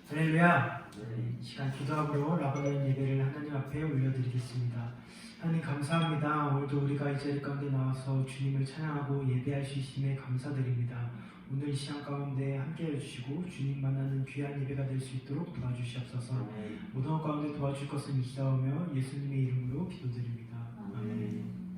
할렐루야! 이 시간 기도하므로 라보는 예배를 하나님 앞에 올려드리겠습니다. 하나님 감사합니다. 오늘도 우리가 이 자리 가운데 나와서 주님을 찬양하고 예배할 수 있음에 감사드립니다. 오늘 이 시간 가운데 함께 해주시고 주님 만나는 귀한 예배가 될 수 있도록 도와주시옵소서. 모든 것 가운데 도와줄 것을 믿사오며 예수님의 이름으로 기도드립니다. 아멘.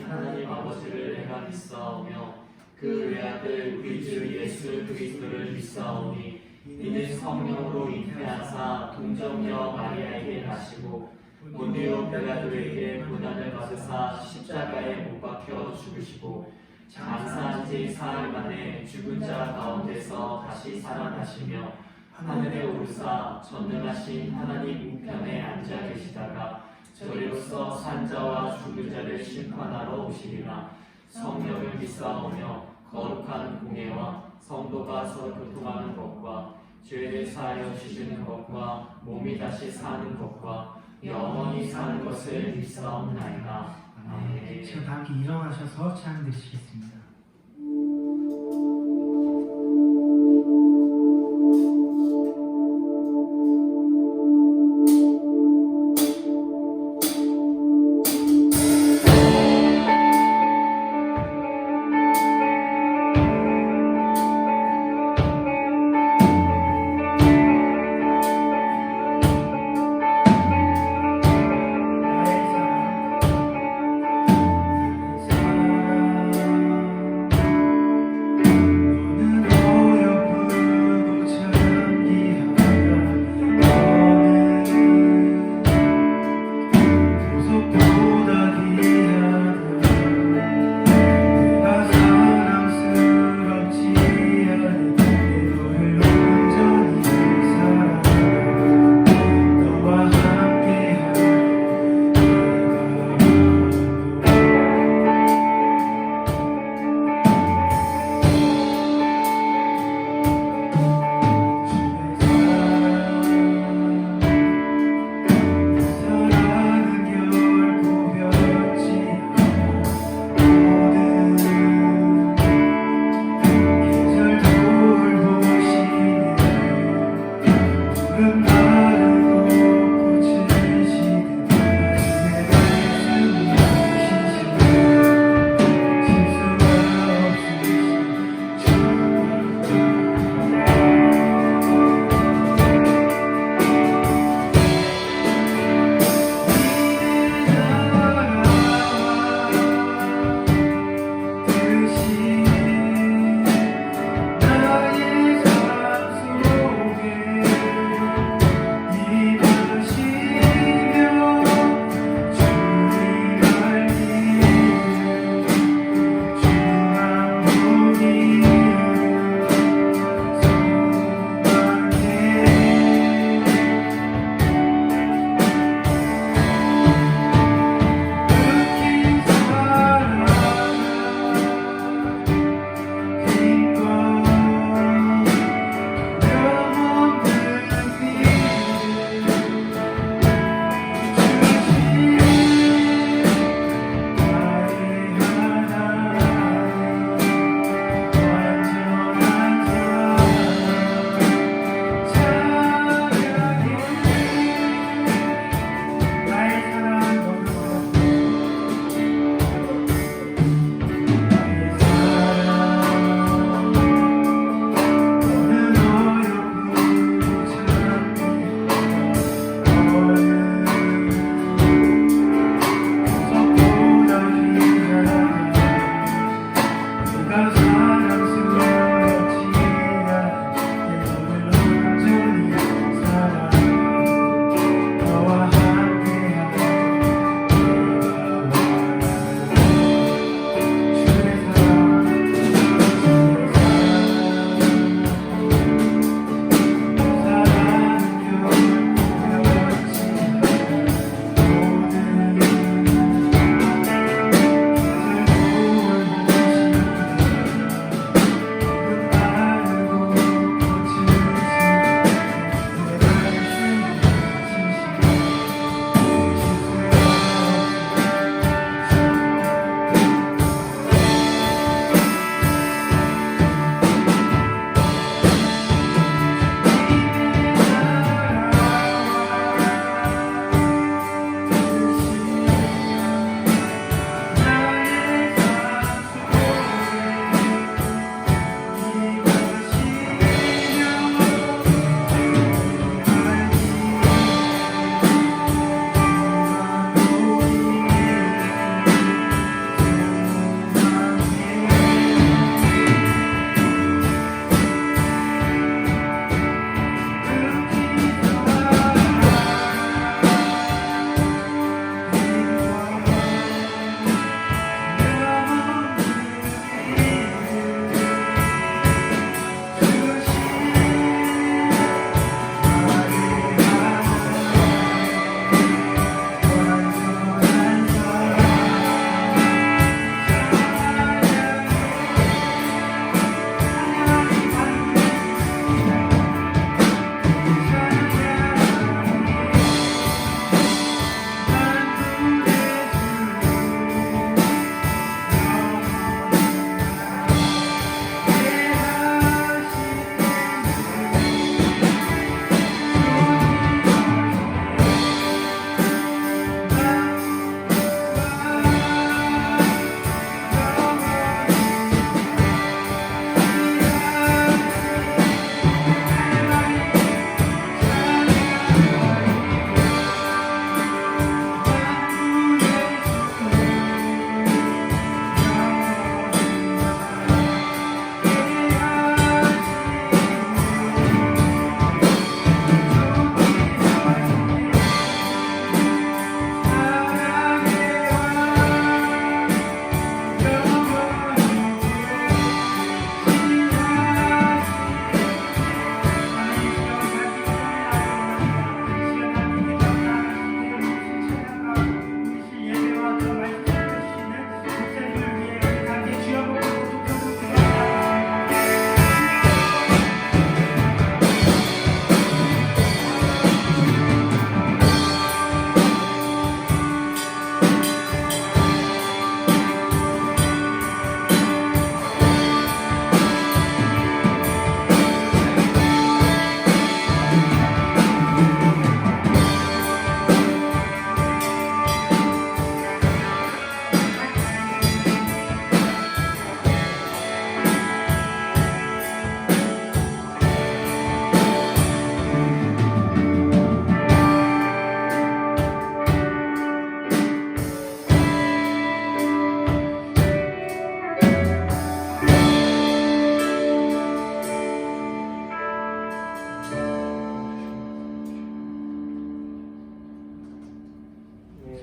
하나님 아버지를 내가 믿사오며 그 외아들 우리 주 예수 그리스도를 믿사오니 이는 성령으로 잉태하사 동정녀 마리아에게 나시고 본디오 빌라도에게 고난을 받으사 십자가에 못 박혀 죽으시고 장사한 지 사흘 만에 죽은 자 가운데서 다시 살아나시며 하늘에 오르사 전능하신 하나님 우편에 앉아 계시다가 저리로서 산자와 죽은 자를 심판하러 오시리라. 성령을 믿사오며 거룩한 공예와 성도가 서로 교통하는 것과 죄를 사하여 주시는 것과 몸이 다시 사는 것과 영원히 사는 것을 믿사옵나이다. 아멘. 지금 다 함께 일어나셔서 찬양 드리시겠습니다. 나의 사랑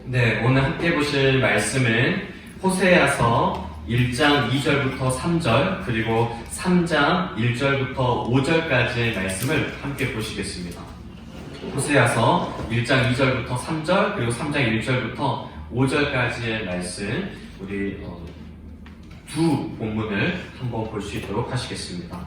네, 오늘 함께 보실 말씀은 호세아서 1장 2절부터 3절 그리고 3장 1절부터 5절까지의 말씀을 함께 보시겠습니다. 호세아서 1장 2절부터 3절 그리고 3장 1절부터 5절까지의 말씀 우리 두 본문을 한번 볼 수 있도록 하시겠습니다.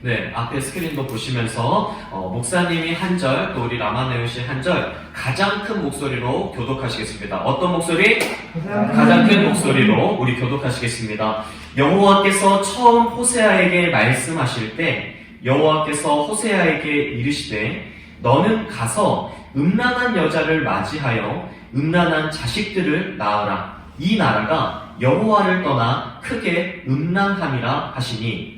네, 앞에 스크린도 보시면서 목사님이 한 절, 또 우리 라마네오시 한 절 가장 큰 목소리로 교독하시겠습니다. 어떤 목소리? 가장 큰 목소리로 우리 교독하시겠습니다. 여호와께서 처음 호세아에게 말씀하실 때 여호와께서 호세아에게 이르시되 너는 가서 음란한 여자를 맞이하여 음란한 자식들을 낳으라. 이 나라가 여호와를 떠나 크게 음란함이라 하시니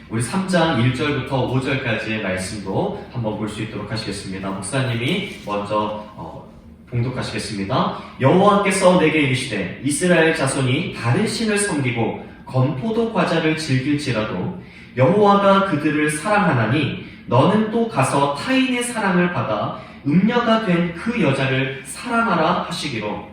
우리 3장 1절부터 5절까지의 말씀도 한번 볼 수 있도록 하시겠습니다. 목사님이 먼저 봉독하시겠습니다. 여호와께서 내게 이르시되 이스라엘 자손이 다른 신을 섬기고 건포도 과자를 즐길지라도 여호와가 그들을 사랑하나니 너는 또 가서 타인의 사랑을 받아 음녀가 된 그 여자를 사랑하라 하시기로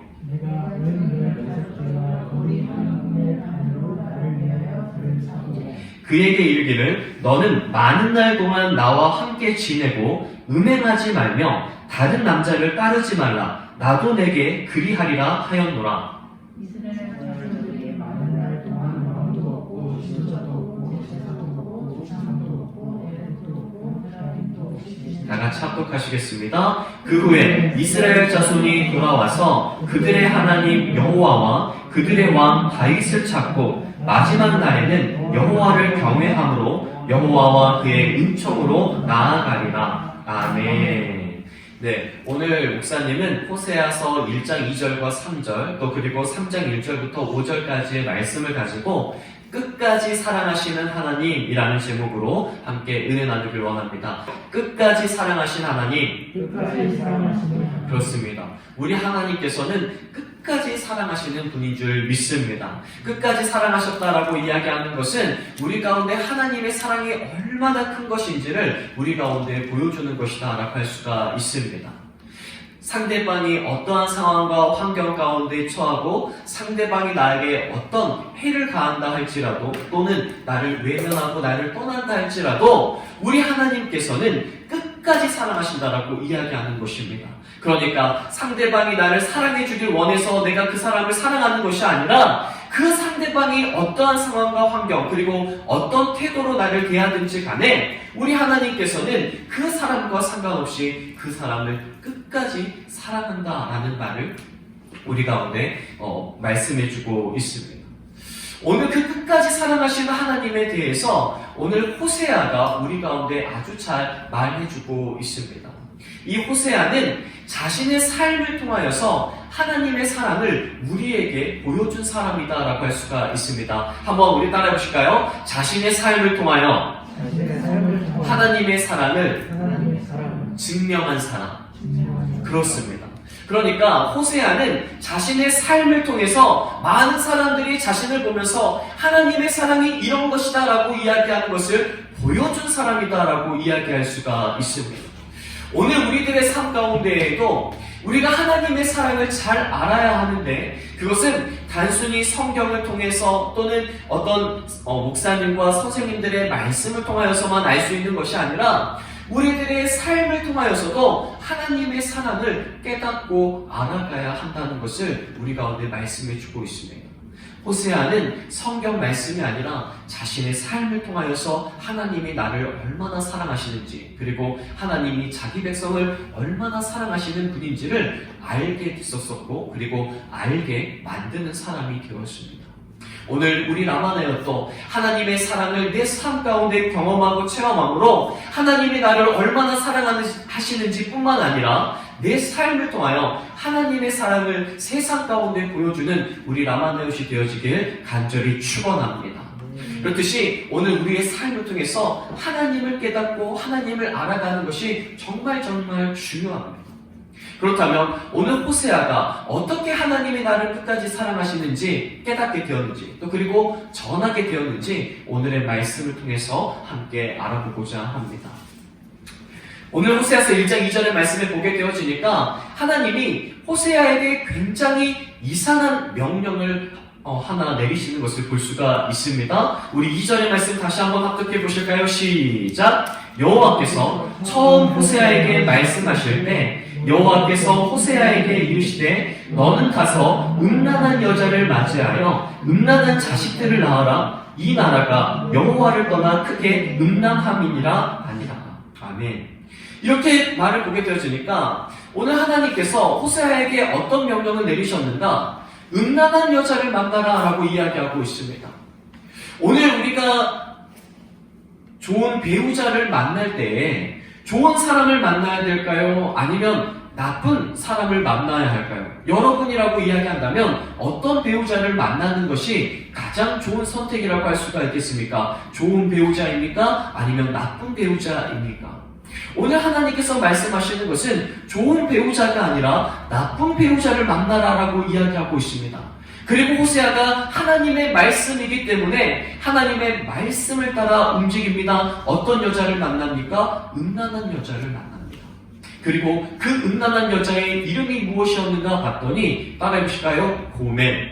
그에게 이르기를 너는 많은 날 동안 나와 함께 지내고 음행하지 말며 다른 남자를 따르지 말라. 나도 내게 그리하리라 하였노라. 이스라엘 자손들이 많은 날 동안 왕도 없고 지도자도 없고 제사도 없고 우상도 없고 애국도 없고 하나님도 없이 다 같이 합독하시겠습니다. 그 후에 이스라엘 자손이 돌아와서 그들의 하나님 여호와와 그들의 왕 다윗을 찾고 마지막 날에는 여호와를 경외함으로 여호와와 그의 은총으로 나아가리라. 아멘. 네, 오늘 목사님은 호세아서 1장 2절과 3절 또 그리고 3장 1절부터 5절까지의 말씀을 가지고 끝까지 사랑하시는 하나님이라는 제목으로 함께 은혜 나누길 원합니다. 끝까지 사랑하신 하나님. 끝까지 사랑하시는 그렇습니다. 우리 하나님께서는 끝까지 사랑하시는 분인 줄 믿습니다. 끝까지 사랑하셨다라고 이야기하는 것은 우리 가운데 하나님의 사랑이 얼마나 큰 것인지를 우리 가운데 보여주는 것이다 라고 할 수가 있습니다. 상대방이 어떠한 상황과 환경 가운데 처하고 상대방이 나에게 어떤 해를 가한다 할지라도 또는 나를 외면하고 나를 떠난다 할지라도 우리 하나님께서는 끝까지 사랑하신다라고 이야기하는 것입니다. 그러니까 상대방이 나를 사랑해 주길 원해서 내가 그 사람을 사랑하는 것이 아니라 그 상대방이 어떠한 상황과 환경 그리고 어떤 태도로 나를 대하든지 간에 우리 하나님께서는 그 사람과 상관없이 그 사람을 끝까지 사랑한다라는 말을 우리 가운데 말씀해주고 있습니다. 오늘 그 끝까지 사랑하시는 하나님에 대해서 오늘 호세아가 우리 가운데 아주 잘 말해주고 있습니다. 이 호세아는 자신의 삶을 통하여서 하나님의 사랑을 우리에게 보여준 사람이다라고 할 수가 있습니다. 한번 우리 따라해 보실까요? 자신의 삶을 통하여 하나님의 사랑을 증명한 사람. 그렇습니다. 그러니까 호세아는 자신의 삶을 통해서 많은 사람들이 자신을 보면서 하나님의 사랑이 이런 것이다 라고 이야기하는 것을 보여준 사람이다 라고 이야기할 수가 있습니다. 오늘 우리들의 삶 가운데에도 우리가 하나님의 사랑을 잘 알아야 하는데 그것은 단순히 성경을 통해서 또는 어떤 목사님과 선생님들의 말씀을 통하여서만 알 수 있는 것이 아니라 우리들의 삶을 통하여서도 하나님의 사랑을 깨닫고 알아가야 한다는 것을 우리 가운데 말씀해 주고 있습니다. 호세아는 성경 말씀이 아니라 자신의 삶을 통하여서 하나님이 나를 얼마나 사랑하시는지 그리고 하나님이 자기 백성을 얼마나 사랑하시는 분인지를 알게 됐었고 그리고 알게 만드는 사람이 되었습니다. 오늘 우리 라마네어도 하나님의 사랑을 내 삶 가운데 경험하고 체험함으로 하나님이 나를 얼마나 사랑하시는지 뿐만 아니라 내 삶을 통하여 하나님의 사랑을 세상 가운데 보여주는 우리 라마네엇이 되어지길 간절히 축원합니다. 그렇듯이 오늘 우리의 삶을 통해서 하나님을 깨닫고 하나님을 알아가는 것이 정말 중요합니다. 그렇다면 오늘 호세아가 어떻게 하나님이 나를 끝까지 사랑하시는지 깨닫게 되었는지, 또 그리고 전하게 되었는지 오늘의 말씀을 통해서 함께 알아보고자 합니다. 오늘 호세아서 1장 2절의 말씀을 보게 되어지니까 하나님이 호세아에게 굉장히 이상한 명령을 하나 내리시는 것을 볼 수가 있습니다. 우리 2절의 말씀 다시 한번 합독해 보실까요? 시작! 여호와께서 처음 호세아에게 말씀하실 때 여호와께서 호세아에게 이르시되 너는 가서 음란한 여자를 맞이하여 음란한 자식들을 낳아라. 이 나라가 여호와를 떠나 크게 음란함이니라 아니라. 아멘. 이렇게 말을 보게 되어지니까 오늘 하나님께서 호세아에게 어떤 명령을 내리셨는가? 음란한 여자를 만나라 라고 이야기하고 있습니다. 오늘 우리가 좋은 배우자를 만날 때에 좋은 사람을 만나야 될까요? 아니면 나쁜 사람을 만나야 할까요? 여러분이라고 이야기한다면 어떤 배우자를 만나는 것이 가장 좋은 선택이라고 할 수가 있겠습니까? 좋은 배우자입니까? 아니면 나쁜 배우자입니까? 오늘 하나님께서 말씀하시는 것은 좋은 배우자가 아니라 나쁜 배우자를 만나라라고 이야기하고 있습니다. 그리고 호세아가 하나님의 말씀이기 때문에 하나님의 말씀을 따라 움직입니다. 어떤 여자를 만납니까? 음란한 여자를 만납니다. 그리고 그 음란한 여자의 이름이 무엇이었는가 봤더니 따라해보실까요? 고멜.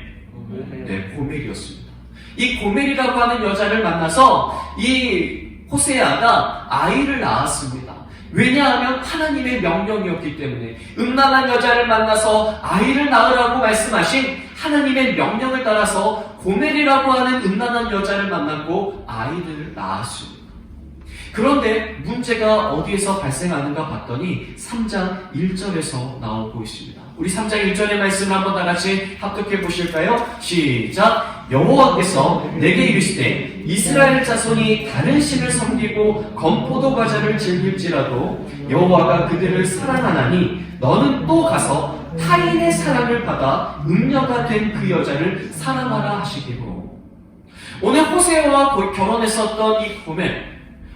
네, 고멜이었습니다. 이 고멜이라고 하는 여자를 만나서 이 호세아가 아이를 낳았습니다. 왜냐하면 하나님의 명령이었기 때문에 음란한 여자를 만나서 아이를 낳으라고 말씀하신 하나님의 명령을 따라서 고멜이라고 하는 음란한 여자를 만났고 아이를 낳았습니다. 그런데 문제가 어디에서 발생하는가 봤더니 3장 1절에서 나오고 있습니다. 우리 3장 1절의 말씀을 한번 다 같이 합독해 보실까요? 시작! 여호와께서 내게 이르시되 이스라엘 자손이 다른 신을 섬기고 건포도 과자를 즐길지라도 여호와가 그들을 사랑하나니 너는 또 가서 타인의 사랑을 받아 음녀가 된 그 여자를 사랑하라 하시기로. 오늘 호세아와 결혼했었던 이 고멜,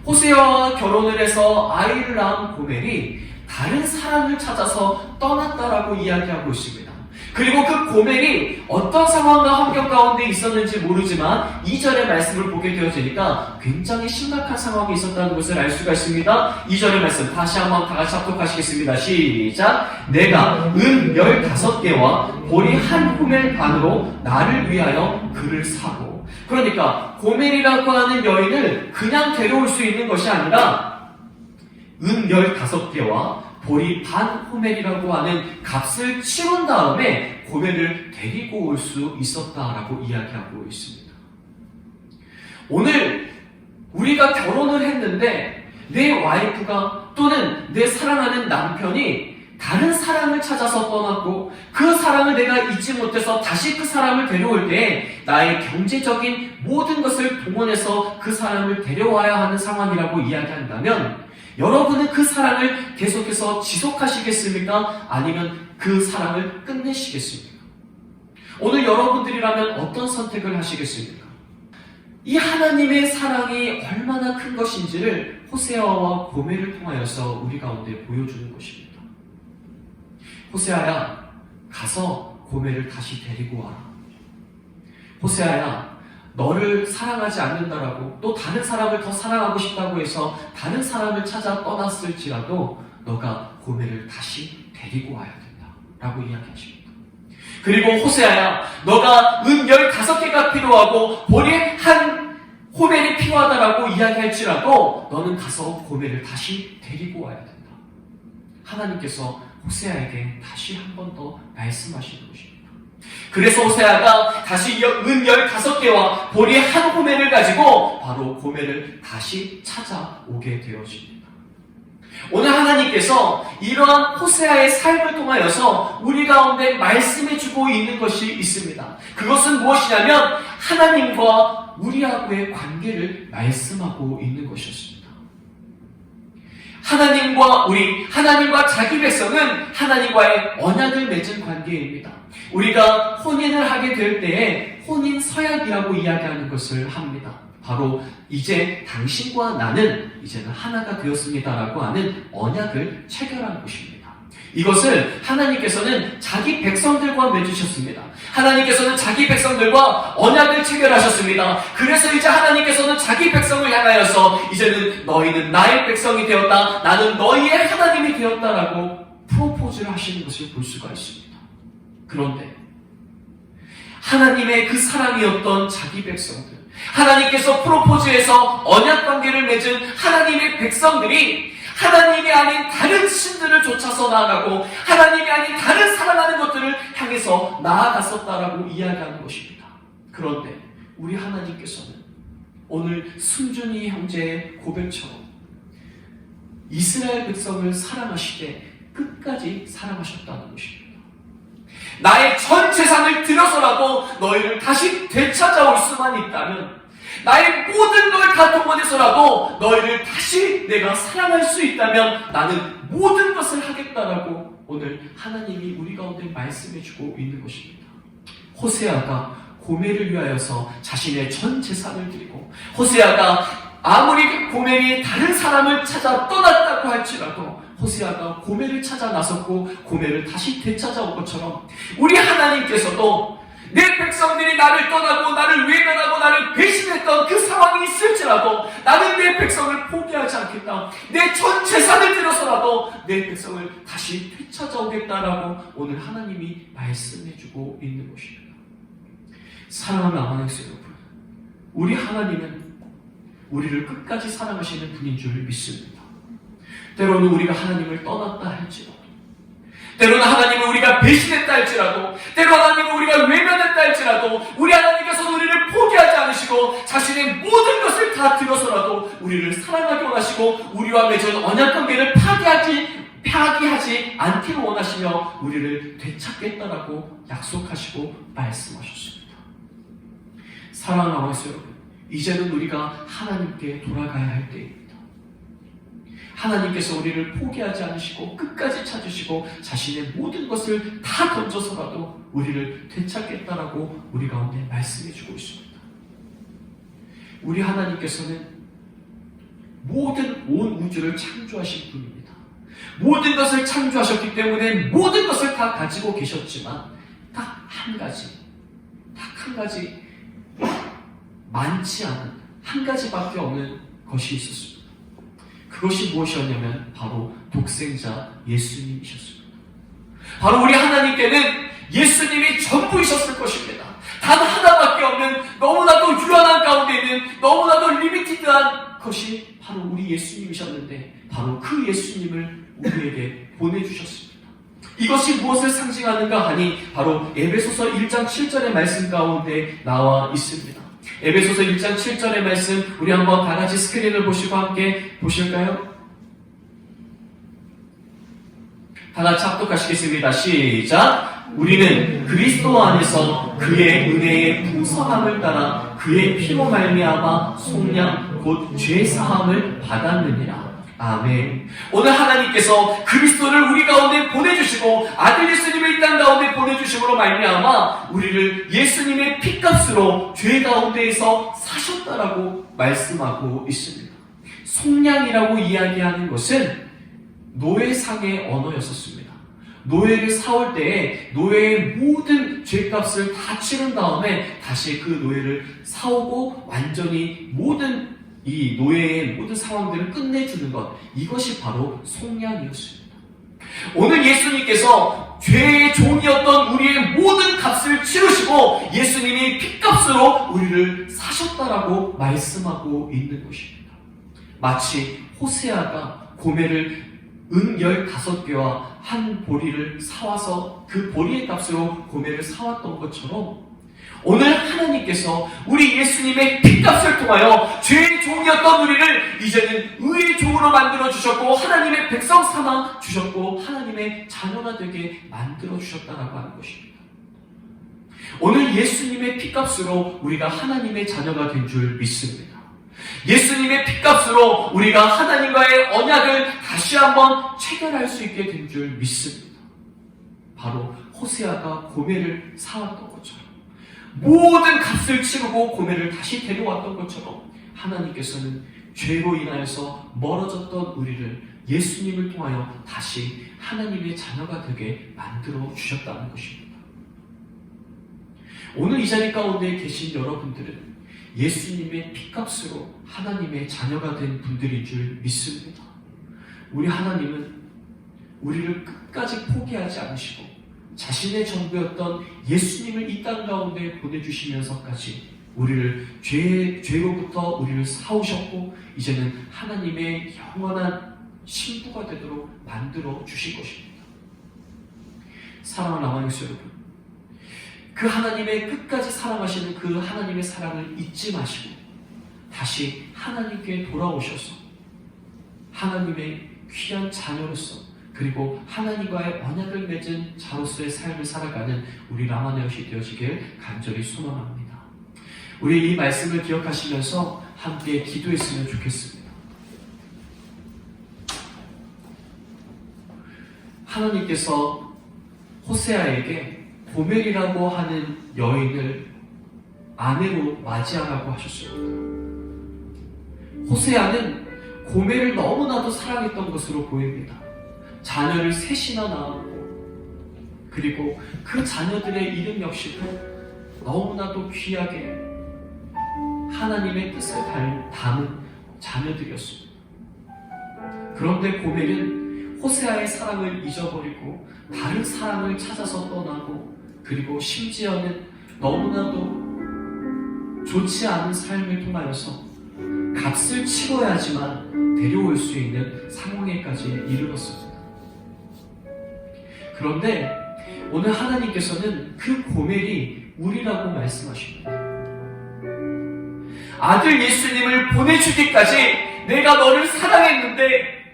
호세아와 결혼을 해서 아이를 낳은 고멜이 다른 사랑을 찾아서 떠났다라고 이야기하고 있습니다. 그리고 그 고멜이 어떤 상황과 환경 가운데 있었는지 모르지만 2절의 말씀을 보게 되어지니까 굉장히 심각한 상황이 있었다는 것을 알 수가 있습니다. 2절의 말씀 다시 한번 다 같이 합독하시겠습니다. 시작! 내가 은 15개와 보리 한 호멜 반으로 나를 위하여 그를 사고. 그러니까 고멜이라고 하는 여인을 그냥 데려올 수 있는 것이 아니라 은 15개와 보리 반 호멜이라고 하는 값을 치른 다음에 고멜을 데리고 올 수 있었다라고 이야기하고 있습니다. 오늘 우리가 결혼을 했는데 내 와이프가 또는 내 사랑하는 남편이 다른 사랑을 찾아서 떠났고 그 사랑을 내가 잊지 못해서 다시 그 사람을 데려올 때 나의 경제적인 모든 것을 동원해서 그 사람을 데려와야 하는 상황이라고 이야기한다면 여러분은 그 사랑을 계속해서 지속하시겠습니까? 아니면 그 사랑을 끝내시겠습니까? 오늘 여러분들이라면 어떤 선택을 하시겠습니까? 이 하나님의 사랑이 얼마나 큰 것인지를 호세아와 고멜을 통하여서 우리 가운데 보여주는 것입니다. 호세아야, 가서 고멜을 다시 데리고 와라. 호세아야, 너를 사랑하지 않는다라고 또 다른 사람을 더 사랑하고 싶다고 해서 다른 사람을 찾아 떠났을지라도 너가 고멜을 다시 데리고 와야 된다 라고 이야기하십니다. 그리고 호세아야, 너가 은 15개가 필요하고 보리 한 호멜이 필요하다라고 이야기할지라도 너는 가서 고멜을 다시 데리고 와야 된다. 하나님께서 호세아에게 다시 한 번 더 말씀하시는 것입니다. 그래서 호세아가 다시 은 15개와 보리 한 호멜을 가지고 바로 고멜을 다시 찾아오게 되어집니다. 오늘 하나님께서 이러한 호세아의 삶을 통하여서 우리 가운데 말씀해주고 있는 것이 있습니다. 그것은 무엇이냐면 하나님과 우리하고의 관계를 말씀하고 있는 것이었습니다. 하나님과 자기 백성은 하나님과의 언약을 맺은 관계입니다. 우리가 혼인을 하게 될 때에 혼인 서약이라고 이야기하는 것을 합니다. 바로 이제 당신과 나는 이제는 하나가 되었습니다라고 하는 언약을 체결한 것입니다. 이것을 하나님께서는 자기 백성들과 맺으셨습니다. 하나님께서는 자기 백성들과 언약을 체결하셨습니다. 그래서 이제 하나님께서는 자기 백성을 향하여서 이제는 너희는 나의 백성이 되었다, 나는 너희의 하나님이 되었다라고 프로포즈를 하시는 것을 볼 수가 있습니다. 그런데 하나님의 그 사랑이었던 자기 백성들, 하나님께서 프로포즈해서 언약 관계를 맺은 하나님의 백성들이 하나님이 아닌 다른 신들을 쫓아서 나아가고 하나님이 아닌 다른 사랑하는 것들을 향해서 나아갔었다라고 이야기하는 것입니다. 그런데 우리 하나님께서는 오늘 승준이 형제의 고백처럼 이스라엘 백성을 사랑하시되 끝까지 사랑하셨다는 것입니다. 나의 전 재산을 들여서라도 너희를 다시 되찾아올 수만 있다면, 나의 모든 걸 다 동원해서라도 너희를 다시 내가 사랑할 수 있다면 나는 모든 것을 하겠다라고 오늘 하나님이 우리 가운데 말씀해주고 있는 것입니다. 호세아가 고멜을 위하여서 자신의 전 재산을 드리고, 호세아가 아무리 고멜이 다른 사람을 찾아 떠났다고 할지라도 호세아가 고멜을 찾아 나섰고 고멜을 다시 되찾아온 것처럼 우리 하나님께서도 내 백성들이 나를 떠나고 나를 외면하고 나를 배신했던 그 상황이 있을지라도 나는 내 백성을 포기하지 않겠다, 내 전 재산을 들여서라도 내 백성을 다시 되찾아오겠다라고 오늘 하나님이 말씀해주고 있는 것입니다. 사랑하는 아마넥스 여러분, 우리 하나님은 우리를 끝까지 사랑하시는 분인 줄 믿습니다. 때로는 우리가 하나님을 떠났다 할지라도, 때로는 하나님을 우리가 배신했다 할지라도, 때로는 하나님을 우리가 외면했다 할지라도 우리 하나님께서 우리를 포기하지 않으시고 자신의 모든 것을 다 들어서라도 우리를 사랑하기 원하시고 우리와 맺은 언약관계를 파기하지 않기를 원하시며 우리를 되찾겠다라고 약속하시고 말씀하셨습니다. 사랑하는 아마스 여러분, 이제는 우리가 하나님께 돌아가야 할 때입니다. 하나님께서 우리를 포기하지 않으시고 끝까지 찾으시고 자신의 모든 것을 다 던져서라도 우리를 되찾겠다라고 우리 가운데 말씀해주고 있습니다. 우리 하나님께서는 온 우주를 창조하신 분입니다. 모든 것을 창조하셨기 때문에 모든 것을 다 가지고 계셨지만 딱 한 가지 많지 않은 한 가지밖에 없는 것이 있었습니다. 그것이 무엇이었냐면 바로 독생자 예수님이셨습니다. 바로 우리 하나님께는 예수님이 전부이셨을 것입니다. 단 하나밖에 없는 너무나도 유한한 가운데 있는 너무나도 리미티드한 것이 바로 우리 예수님이셨는데 바로 그 예수님을 우리에게 보내주셨습니다. 이것이 무엇을 상징하는가 하니 바로 에베소서 1장 7절의 말씀 가운데 나와 있습니다. 에베소서 1장 7절의 말씀 우리 한번 다 같이 스크린을 보시고 함께 보실까요? 다 같이 합독하시겠습니다. 시작! 우리는 그리스도 안에서 그의 은혜의 풍성함을 따라 그의 피로 말미암아 속량 곧 죄사함을 받았느니라. 아멘. 오늘 하나님께서 그리스도를 우리 가운데 보내주시고 아들 예수님을 이 땅 가운데 보내주심으로 말미암아 우리를 예수님의 피값으로 죄 가운데에서 사셨다라고 말씀하고 있습니다. 속량이라고 이야기하는 것은 노예상의 언어였었습니다. 노예를 사올 때에 노예의 모든 죄값을 다 치른 다음에 다시 그 노예를 사오고 완전히 모든 이 노예의 모든 상황들을 끝내주는 것, 이것이 바로 속량이었습니다. 오늘 예수님께서 죄의 종이었던 우리의 모든 값을 치르시고 예수님이 핏값으로 우리를 사셨다라고 말씀하고 있는 것입니다. 마치 호세아가 고멜을 은 15개와 한 보리를 사와서 그 보리의 값으로 고멜을 사왔던 것처럼 오늘 하나님께서 우리 예수님의 핏값을 통하여 죄의 종이었던 우리를 이제는 의의 종으로 만들어주셨고 하나님의 백성 삼아 주셨고 하나님의 자녀가 되게 만들어주셨다라고 하는 것입니다. 오늘 예수님의 핏값으로 우리가 하나님의 자녀가 된 줄 믿습니다. 예수님의 핏값으로 우리가 하나님과의 언약을 다시 한번 체결할 수 있게 된 줄 믿습니다. 바로 호세아가 고멜을 사왔던 것처럼 모든 값을 치르고 고멜을 다시 데려왔던 것처럼 하나님께서는 죄로 인하여서 멀어졌던 우리를 예수님을 통하여 다시 하나님의 자녀가 되게 만들어 주셨다는 것입니다. 오늘 이 자리 가운데 계신 여러분들은 예수님의 피값으로 하나님의 자녀가 된 분들인 줄 믿습니다. 우리 하나님은 우리를 끝까지 포기하지 않으시고 자신의 전부였던 예수님을 이 땅 가운데 보내주시면서까지 우리를 죄로부터 우리를 사오셨고 이제는 하나님의 영원한 신부가 되도록 만들어 주신 것입니다. 사랑하는 남아있는 여러분, 그 하나님의 끝까지 사랑하시는 그 하나님의 사랑을 잊지 마시고 다시 하나님께 돌아오셔서 하나님의 귀한 자녀로서 그리고 하나님과의 언약을 맺은 자로서의 삶을 살아가는 우리 라마네엇이 되어지길 간절히 소망합니다. 우리 이 말씀을 기억하시면서 함께 기도했으면 좋겠습니다. 하나님께서 호세아에게 고멜이라고 하는 여인을 아내로 맞이하라고 하셨습니다. 호세아는 고멜을 너무나도 사랑했던 것으로 보입니다. 자녀를 셋이나 낳았고 그리고 그 자녀들의 이름 역시도 너무나도 귀하게 하나님의 뜻을 담은 자녀들이었습니다. 그런데 고멜은 호세아의 사랑을 잊어버리고 다른 사랑을 찾아서 떠나고 그리고 심지어는 너무나도 좋지 않은 삶을 통하여서 값을 치러야지만 데려올 수 있는 상황에까지 이르렀습니다. 그런데 오늘 하나님께서는 그 고멜이 우리라고 말씀하십니다. 아들 예수님을 보내주기까지 내가 너를 사랑했는데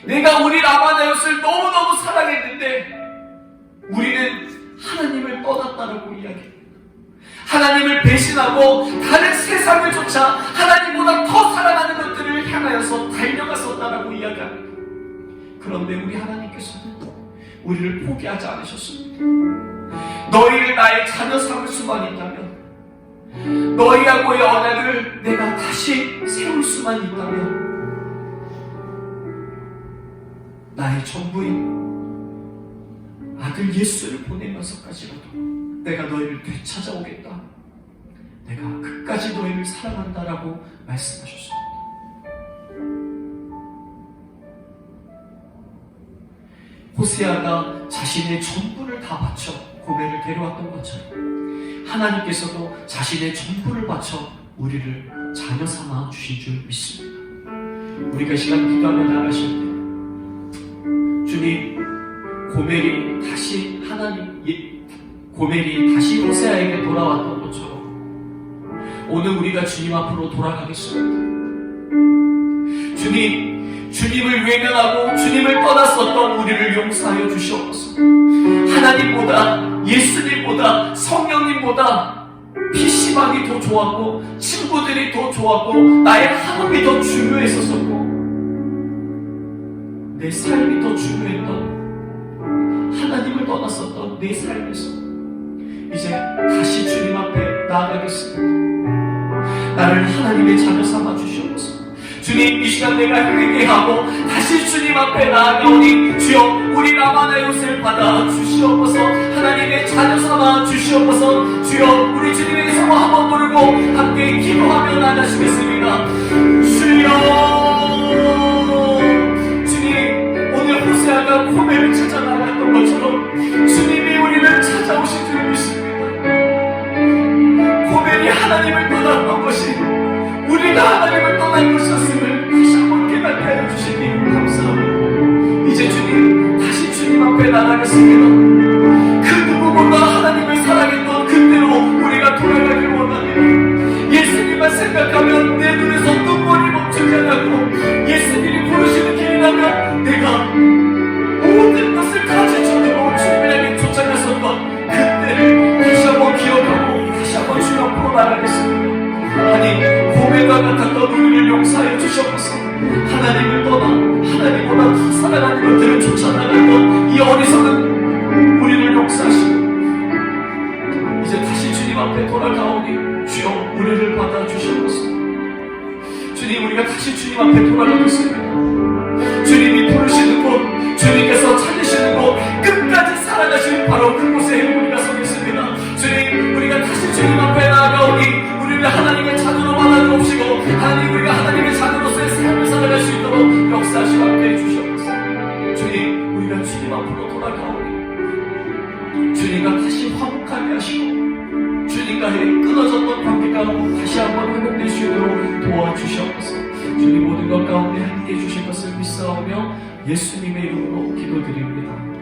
내가 우리 라마네엇을 너무너무 사랑했는데 우리는 하나님을 떠났다라고 이야기합니다. 하나님을 배신하고 다른 세상을 쫓아 하나님보다 더 사랑하는 것들을 향하여서 달려갔었다라고 이야기합니다. 그런데 우리 하나님께서는 우리를 포기하지 않으셨습니다. 너희를 나의 자녀 삼을 수만 있다면 너희하고의 언약을 내가 다시 세울 수만 있다면 나의 전부인 아들 예수를 보내면서까지라도 내가 너희를 되찾아오겠다. 내가 끝까지 너희를 사랑한다라고 말씀하셨습니다. 호세아가 자신의 전부를 다 바쳐 고멜을 데려왔던 것처럼 하나님께서도 자신의 전부를 바쳐 우리를 자녀 삼아 주신 줄 믿습니다. 우리가 이 시간 기도하며 나가실 때 주님, 고멜이 다시 호세아에게 돌아왔던 것처럼 오늘 우리가 주님 앞으로 돌아가겠습니다. 주님을 외면하고 주님을 떠났었던 우리를 용서하여 주시옵소서. 하나님보다 예수님보다 성령님보다 PC방이 더 좋았고 친구들이 더 좋았고 나의 학업이 더 중요했었고 내 삶이 더 중요했던 하나님을 떠났었던 내 삶에서 이제 다시 주님 앞에 나아가겠습니다. 나를 하나님의 자녀 삼아 주시옵소서. 주님, 이 시간 내가 회개하고 다시 주님 앞에 나아가오니 주여 우리 라마네옷을 받아 주시옵소서. 하나님의 자녀 삼아 주시옵소서. 주여 우리 주님의 성호 한번 부르고 함께 기도하며 나가시겠습니다. 주여, 주님, 오늘 호세아가 고멜을 찾아 나갔던 것처럼 주님이 우리를 찾아오신 줄 믿습니다. 고멜이 하나님을 떠났던 것이 우리가 하나님을 떠난 것이었음을 다시 한번 깨닫게 하여 주시니 감사합니다. 이제 주님, 다시 주님 앞에 나가겠습니다. 그 누구보다 하나님을 사랑했던 그때로 우리가 돌아가길 원합니다. 예수님만 생각하면 내 눈에서 눈물이 멈추지 않고 예수님이 부르시는 길이라면 내가 모든 것을 가지쳐두고 주님을 향해 쫓아갔었던 그때를 다시 한번 기억하고 다시 한번 주님 앞으로 나가겠습니다. 하나님, 고멜과 같았던 우리를 용서하여 주시옵소서. 하나님을 떠나 하나님보다 더 사랑하는 것들을 쫓아나갔던 이 어리석은 우리를 용서하시고 이제 다시 주님 앞에 돌아가오니 주여 우리를 받아 주시옵소서. 주님, 우리가 다시 주님 앞에 돌아가고 있습니다. 주님이 부르시는 곳, 주님께서 찾으시는 곳, 끝까지 살아가시는 바로 그곳에 우리가 서 있습니다. 주님, 우리가 다시 주님 앞에 나아가오니 우리를 하나님의 자녀로 받아주옵시고 하나님, 우리가 하나님의 자녀로서의 삶을 살아갈 수 있도록 역사하시고 함께 해주시옵소서. 주님, 우리가 주님 앞으로 돌아가오니 주님과 다시 화목하게 하시고 주님과의 끊어졌던 관계가 다시 한번 회복될 수 있도록 도와주시옵소서. 주님, 모든 것 가운데 함께 해주실 것을 믿사오며 예수님의 이름으로 기도드립니다.